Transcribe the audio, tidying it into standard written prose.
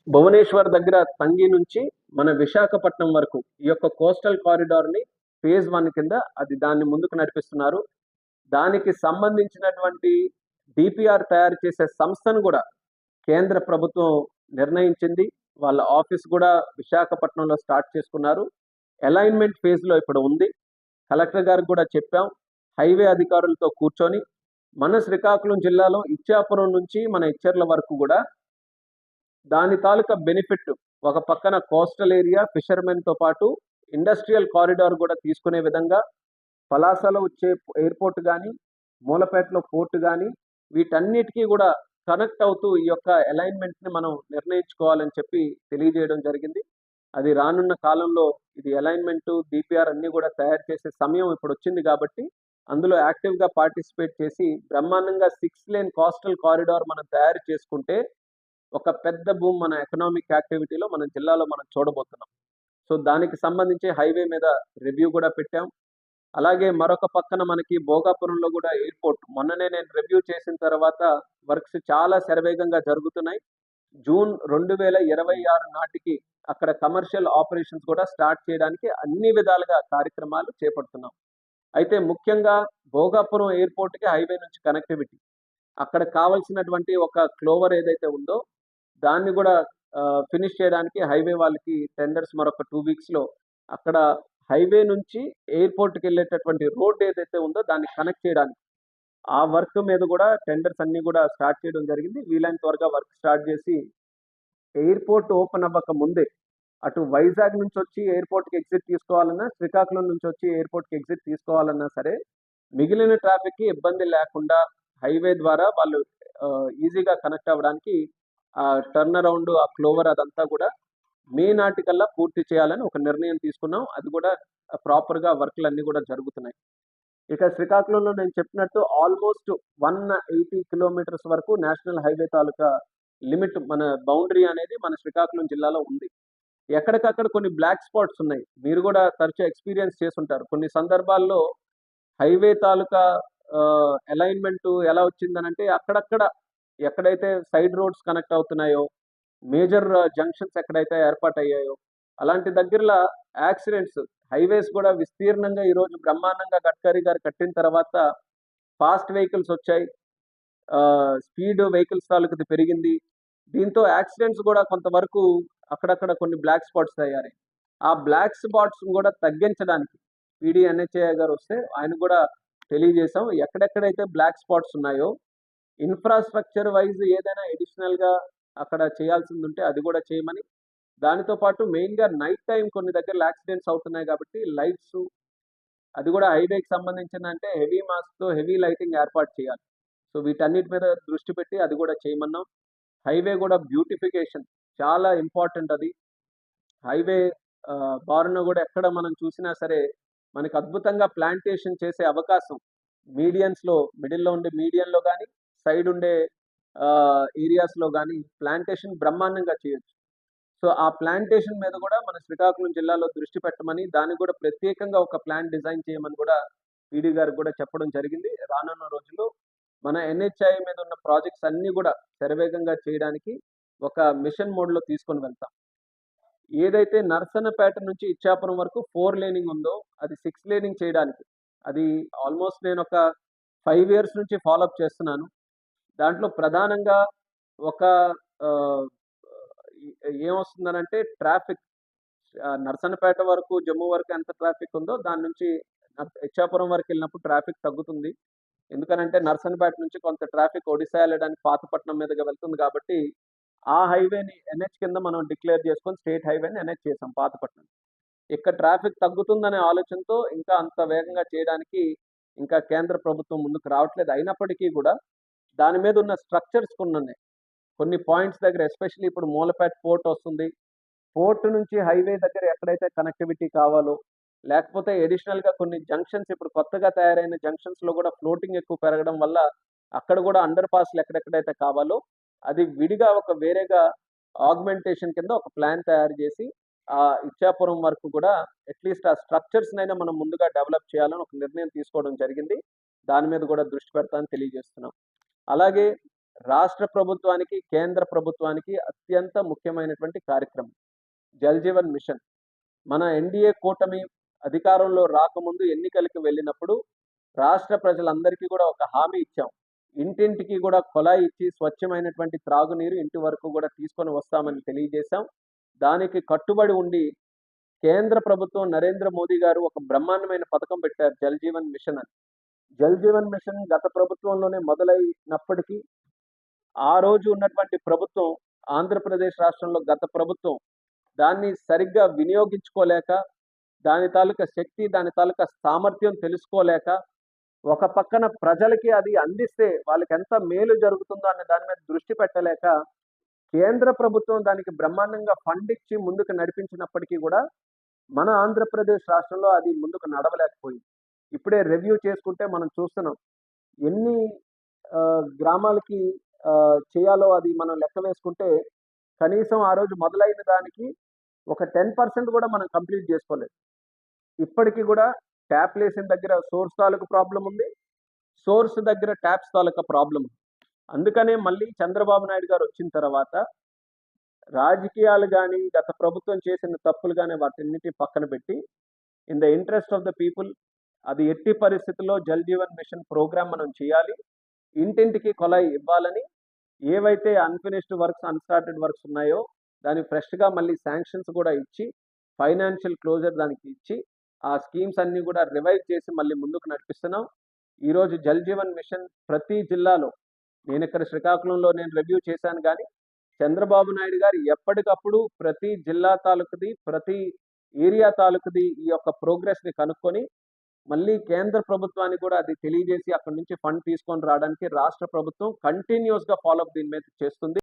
భువనేశ్వర్ దగ్గర తంగి నుంచి మన విశాఖపట్నం వరకు ఈ యొక్క కోస్టల్ కారిడార్ని ఫేజ్ 1 కింద దాన్ని ముందుకు నడిపిస్తున్నారు. దానికి సంబంధించినటువంటి డిపిఆర్ తయారు చేసే సంస్థను కూడా కేంద్ర ప్రభుత్వం నిర్ణయించింది. వాళ్ళ ఆఫీస్ కూడా విశాఖపట్నంలో స్టార్ట్ చేసుకున్నారు. అలైన్మెంట్ ఫేజ్లో ఇప్పుడు ఉంది. కలెక్టర్ గారికి కూడా చెప్పాం. హైవే అధికారులతో కూర్చొని మన శ్రీకాకుళం జిల్లాలో ఇచ్చాపురం నుంచి మన ఇచ్చర్ల వరకు కూడా దాని తాలూకా బెనిఫిట్ ఒక పక్కన కోస్టల్ ఏరియా ఫిషర్మెన్తో పాటు ఇండస్ట్రియల్ కారిడార్ కూడా తీసుకునే విధంగా పలాసలో వచ్చే ఎయిర్పోర్ట్ కానీ మూలపేటలో పోర్ట్ కానీ వీటన్నిటికీ కూడా కనెక్ట్ అవుతూ ఈ యొక్క అలైన్మెంట్ని మనం నిర్ణయించుకోవాలని చెప్పి తెలియజేయడం జరిగింది. అది రానున్న కాలంలో ఇది అలైన్మెంట్ డిపిఆర్ అన్నీ కూడా తయారు చేసే సమయం ఇప్పుడు వచ్చింది కాబట్టి అందులో యాక్టివ్గా పార్టిసిపేట్ చేసి బ్రహ్మాండంగా 6 లేన్ కోస్టల్ కారిడార్ మనం తయారు చేసుకుంటే ఒక పెద్ద భూమి మన ఎకనామిక్ యాక్టివిటీలో మన జిల్లాలో మనం చూడబోతున్నాం. సో దానికి సంబంధించి హైవే మీద రివ్యూ కూడా పెట్టాం. అలాగే మరొక పక్కన మనకి భోగాపురంలో కూడా ఎయిర్పోర్ట్ మొన్ననే నేను రివ్యూ చేసిన తర్వాత వర్క్స్ చాలా శరవేగంగా జరుగుతున్నాయి. జూన్ 2026 నాటికి అక్కడ కమర్షియల్ ఆపరేషన్స్ కూడా స్టార్ట్ చేయడానికి అన్ని విధాలుగా కార్యక్రమాలు చేపడుతున్నాం. అయితే ముఖ్యంగా భోగాపురం ఎయిర్పోర్ట్కి హైవే నుంచి కనెక్టివిటీ అక్కడ కావాల్సినటువంటి ఒక క్లోవర్ ఏదైతే ఉందో దాన్ని కూడా ఫినిష్ చేయడానికి హైవే వాళ్ళకి టెండర్స్ మరొక 2 వీక్స్లో అక్కడ హైవే నుంచి ఎయిర్పోర్ట్కి వెళ్ళేటటువంటి రోడ్ ఏదైతే ఉందో దాన్ని కనెక్ట్ చేయడానికి ఆ వర్క్ మీద కూడా టెండర్స్ అన్ని కూడా స్టార్ట్ చేయడం జరిగింది. వీలైన త్వరగా వర్క్ స్టార్ట్ చేసి ఎయిర్పోర్ట్ ఓపెన్ అవ్వక ముందే అటు వైజాగ్ నుంచి వచ్చి ఎయిర్పోర్ట్కి ఎగ్జిట్ తీసుకోవాలన్నా శ్రీకాకుళం నుంచి వచ్చి ఎయిర్పోర్ట్కి ఎగ్జిట్ తీసుకోవాలన్నా సరే మిగిలిన ట్రాఫిక్కి ఇబ్బంది లేకుండా హైవే ద్వారా వాళ్ళు ఈజీగా కనెక్ట్ అవ్వడానికి ఆ టర్న్ అరౌండ్ ఆ క్లోవర్ అదంతా కూడా మే నాటికల్లా పూర్తి చేయాలని ఒక నిర్ణయం తీసుకున్నాం. అది కూడా ప్రాపర్గా వర్క్లు అన్నీ కూడా జరుగుతున్నాయి. ఇక శ్రీకాకుళంలో నేను చెప్పినట్టు ఆల్మోస్ట్ 180 కిలోమీటర్స్ వరకు నేషనల్ హైవే తాలూకా లిమిట్ మన బౌండరీ అనేది మన శ్రీకాకుళం జిల్లాలో ఉంది. ఎక్కడికక్కడ కొన్ని బ్లాక్ స్పాట్స్ ఉన్నాయి. మీరు కూడా తరచూ ఎక్స్పీరియన్స్ చేసుంటారు. కొన్ని సందర్భాల్లో హైవే తాలూకా అలైన్మెంట్ ఎలా వచ్చిందనంటే అక్కడక్కడ ఎక్కడైతే సైడ్ రోడ్స్ కనెక్ట్ అవుతున్నాయో మేజర్ జంక్షన్స్ ఎక్కడైతే ఏర్పాటయ్యాయో అలాంటి దగ్గరలో యాక్సిడెంట్స్ హైవేస్ కూడా విస్తీర్ణంగా ఈరోజు బ్రహ్మాండంగా గడ్కరీ గారు కట్టిన తర్వాత ఫాస్ట్ వెహికల్స్ వచ్చాయి. స్పీడ్ వెహికల్స్ తాలూకుది పెరిగింది. దీంతో యాక్సిడెంట్స్ కూడా కొంతవరకు అక్కడక్కడ కొన్ని బ్లాక్ స్పాట్స్ అయ్యాయి. ఆ బ్లాక్ స్పాట్స్ కూడా తగ్గించడానికి పీడీ ఎన్హెచ్ఏ గారు వస్తే ఆయన కూడా తెలియజేశాం. ఎక్కడెక్కడైతే బ్లాక్ స్పాట్స్ ఉన్నాయో ఇన్ఫ్రాస్ట్రక్చర్ వైజ్ ఏదైనా అడిషనల్గా అక్కడ చేయాల్సింది ఉంటే అది కూడా చేయమని, దానితో పాటు మెయిన్గా నైట్ టైం కొన్ని దగ్గర యాక్సిడెంట్స్ అవుతున్నాయి కాబట్టి లైట్స్ అది కూడా హైవేకి సంబంధించిన అంటే హెవీ మాస్క్తో హెవీ లైటింగ్ ఏర్పాటు చేయాలి. సో వీటన్నిటి మీద దృష్టి పెట్టి అది కూడా చేయమన్నాం. హైవే కూడా బ్యూటిఫికేషన్ చాలా ఇంపార్టెంట్. అది హైవే బారున కూడా ఎక్కడ మనం చూసినా సరే మనకి అద్భుతంగా ప్లాంటేషన్ చేసే అవకాశం మీడియన్స్లో మిడిల్లో ఉండే మీడియన్లో కానీ సైడ్ ఉండే ఏరియాస్లో కానీ ప్లాంటేషన్ బ్రహ్మాండంగా చేయొచ్చు. సో ఆ ప్లాంటేషన్ మీద కూడా మన శ్రీకాకుళం జిల్లాలో దృష్టి పెట్టమని దానికి కూడా ప్రత్యేకంగా ఒక ప్లాన్ డిజైన్ చేయమని కూడా పీడీ గారికి కూడా చెప్పడం జరిగింది. రానున్న రోజుల్లో మన ఎన్హెచ్ఐ మీద ఉన్న ప్రాజెక్ట్స్ అన్నీ కూడా శరవేగంగా చేయడానికి ఒక మిషన్ మోడ్లో తీసుకొని వెళ్తాం. ఏదైతే నర్సన్నపేట నుంచి ఇచ్చాపురం వరకు 4 లేనింగ్ ఉందో అది 6 లేనింగ్ చేయడానికి అది ఆల్మోస్ట్ నేను ఒక 5 ఇయర్స్ నుంచి ఫాలోఅప్ చేస్తున్నాను. దాంట్లో ప్రధానంగా ఒక ఏమొస్తుందనంటే ట్రాఫిక్ నర్సన్నపేట వరకు జమ్మూ వరకు ఎంత ట్రాఫిక్ ఉందో దాని నుంచి ఇచ్చాపురం వరకు వెళ్ళినప్పుడు ట్రాఫిక్ తగ్గుతుంది. ఎందుకనంటే నర్సన్నపేట నుంచి కొంత ట్రాఫిక్ ఒడిశా వెళ్ళడానికి పాతపట్నం మీదుగా వెళ్తుంది కాబట్టి ఆ హైవేని ఎన్హెచ్ కింద మనం డిక్లేర్ చేసుకొని స్టేట్ హైవేని ఎన్హెచ్ చేసాం పాతపట్నం. ఇక్కడ ట్రాఫిక్ తగ్గుతుందనే ఆలోచనతో ఇంకా అంత వేగంగా చేయడానికి ఇంకా కేంద్ర ప్రభుత్వం ముందుకు రావట్లేదు. అయినప్పటికీ కూడా దాని మీద ఉన్న స్ట్రక్చర్స్ కొన్ని ఉన్నాయి. కొన్ని పాయింట్స్ దగ్గర ఎస్పెషల్లీ ఇప్పుడు మూలపేట పోర్ట్ వస్తుంది. పోర్ట్ నుంచి హైవే దగ్గర ఎక్కడైతే కనెక్టివిటీ కావాలో లేకపోతే అడిషనల్గా కొన్ని జంక్షన్స్ ఇప్పుడు కొత్తగా తయారైన జంక్షన్స్లో కూడా ఫ్లోటింగ్ ఎక్కువ పెరగడం వల్ల అక్కడ కూడా అండర్ పాస్లు ఎక్కడెక్కడైతే కావాలో అది విడిగా ఒక వేరేగా ఆగ్మెంటేషన్ కింద ఒక ప్లాన్ తయారు చేసి ఆ ఇచ్చాపురం వరకు కూడా అట్లీస్ట్ ఆ స్ట్రక్చర్స్నైనా మనం ముందుగా డెవలప్ చేయాలని ఒక నిర్ణయం తీసుకోవడం జరిగింది. దాని మీద కూడా దృష్టి పెడతామని తెలియజేస్తున్నాం. అలాగే రాష్ట్ర ప్రభుత్వానికి, కేంద్ర ప్రభుత్వానికి అత్యంత ముఖ్యమైనటువంటి కార్యక్రమం. జల్ జీవన్ మిషన్. మన ఎన్డీఏ కూటమి అధికారంలో రాకముందు ఎన్నికలకు వెళ్ళినప్పుడు రాష్ట్ర ప్రజలందరికీ కూడా ఒక హామీ ఇచ్చాం. ఇంటింటికి కూడా కొలాయి ఇచ్చి స్వచ్ఛమైనటువంటి త్రాగునీరు ఇంటి వరకు కూడా తీసుకొని వస్తామని తెలియజేశాం. దానికి కట్టుబడి ఉండి కేంద్ర ప్రభుత్వం నరేంద్ర మోదీ గారు ఒక బ్రహ్మాండమైన పథకం పెట్టారు, జల్ జీవన్ మిషన్ అని. జల్ జీవన్ మిషన్ గత ప్రభుత్వంలోనే మొదలైనప్పటికీ ఆ రోజు ఉన్నటువంటి ప్రభుత్వం, ఆంధ్రప్రదేశ్ రాష్ట్రంలో గత ప్రభుత్వం దాన్ని సరిగ్గా వినియోగించుకోలేక, దాని తాలూకా శక్తి, దాని తాలూకా సామర్థ్యం తెలుసుకోలేక, ఒక పక్కన ప్రజలకి అది అందిస్తే వాళ్ళకి ఎంత మేలు జరుగుతుందో అనే దాని మీద దృష్టి పెట్టలేక కేంద్ర ప్రభుత్వం దానికి బ్రహ్మాండంగా ఫండ్ ఇచ్చి ముందుకు నడిపించినప్పటికీ కూడా మన ఆంధ్రప్రదేశ్ రాష్ట్రంలో అది ముందుకు నడవలేకపోయింది. ఇప్పుడే రివ్యూ చేసుకుంటే మనం చూస్తున్నాం ఎన్ని గ్రామాలకి చేయాలో అది మనం లెక్క వేసుకుంటే కనీసం ఆ రోజు మొదలైన దానికి ఒక 10% కూడా మనం కంప్లీట్ చేసుకోలేదు. ఇప్పటికీ కూడా ట్యాప్ లేసిన దగ్గర సోర్స్ తాలూకు ప్రాబ్లం ఉంది, సోర్స్ దగ్గర ట్యాప్స్ తాలూకా ప్రాబ్లం ఉంది. అందుకనే మళ్ళీ చంద్రబాబు నాయుడు గారు వచ్చిన తర్వాత రాజకీయాలు కానీ, గత ప్రభుత్వం చేసిన తప్పులు కానీ వాటన్నిటి పక్కన పెట్టి in the interest of the people అది ఎట్టి పరిస్థితుల్లో జల్ జీవన్ మిషన్ ప్రోగ్రామ్ మనం చేయాలి, ఇంటింటికి కొలాయి ఇవ్వాలని, ఏవైతే అన్ఫినిష్డ్ వర్క్స్, అన్స్టార్టెడ్ వర్క్స్ ఉన్నాయో దానికి ఫ్రెష్గా మళ్ళీ శాంక్షన్స్ కూడా ఇచ్చి, ఫైనాన్షియల్ క్లోజర్ దానికి ఇచ్చి, ఆ స్కీమ్స్ అన్నీ కూడా రివైవ్ చేసి మళ్ళీ ముందుకు నడిపిస్తున్నాం. ఈరోజు జల్ జీవన్ మిషన్ ప్రతి జిల్లాలో, నేను ఇక్కడ శ్రీకాకుళంలో నేను రివ్యూ చేశాను కానీ చంద్రబాబు నాయుడు గారు ఎప్పటికప్పుడు ప్రతి జిల్లా తాలూకుది, ప్రతి ఏరియా తాలూకుది ఈ యొక్క ప్రోగ్రెస్ని కనుక్కొని మళ్ళీ కేంద్ర ప్రభుత్వానికి కూడా అది తెలియజేసి అక్కడి నుంచి ఫండ్ తీసుకొని రావడానికి రాష్ట్ర ప్రభుత్వం కంటిన్యూస్గా ఫాలోఅప్ దీని మీద చేస్తుంది.